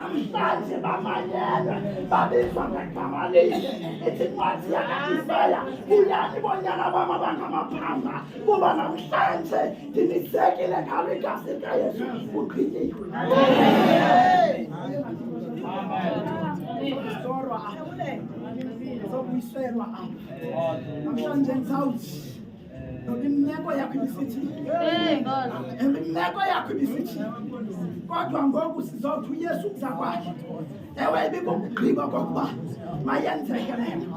namhlanje bamanyelwe babizwa ngegama linye. Ithi incwadi yaka-Isaya, buyani bonyana bami abangamaphanga kuba namhlanje ndinisekile ngalo igazi likaYesu kugqityiwe. Sokuyiselwa namhlanje ngizawuthi imeko yakho ibisithi imeko yakho ibisithi kodwa ngoku sizothi uYesu uza kwakhe. Ewe ibikugqiba kokuba mayenzeke lena.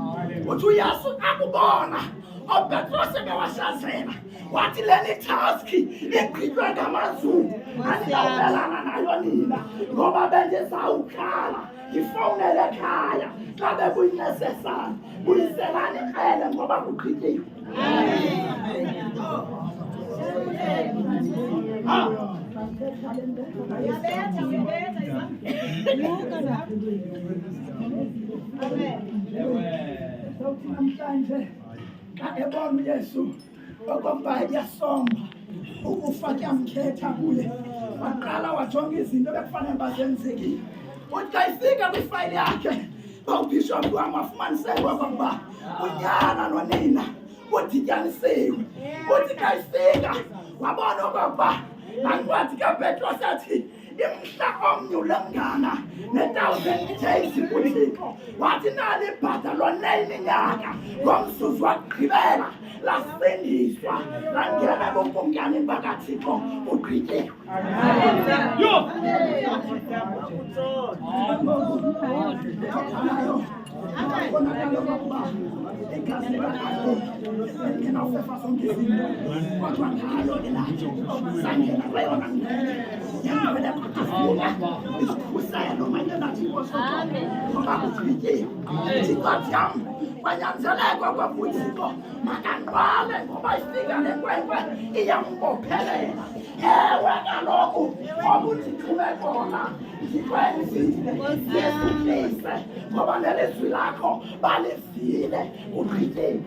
Uthi uYesu akubona uPetros ebewashazela wathi leni taski igqitywe ngamazulu andizawubelana nayo nina ngoba bendizawukhala ngifowunele ekhaya xa bekuyinecessary buyiselani ikrele ngoba kugqityiwe. Namhlanje xa ebona uYesu okokuba yasomba ukufa kuyamkhetha kule, waqala wajonga izinto bekufanele bazenzekile. Uthi xa ifika kwifayili yakhe ubhishophu wam wafumaniseka okokuba unyana nonina udityanisiwe. Uthi xa ifika wabona okokuba laa ncwadi kaPetros athi imhla omnye ulingana ne-1,000 days kuThixo. Wathi nali ibhadalwa nelinyaka ngomzuzu wakugqibela lasindiswa langena ebukumkanini bakaThixo kugqityiwe. Igazi lakho lingenawufefa zonke izinto kodwa ngalo elakhe sangena kweyona yangwele kukufuka isikhuselo manje nathi ngoba kugqityiwe. Thixo yam kwanyanzeleka kwakuThixo makangqwale ngoba ifika le nkwenkwe iyambophelela. Ewe kaloku obundithume kona ndikwenzile yesuklise ngoba nelizwi lakho balivile kugqityiwe.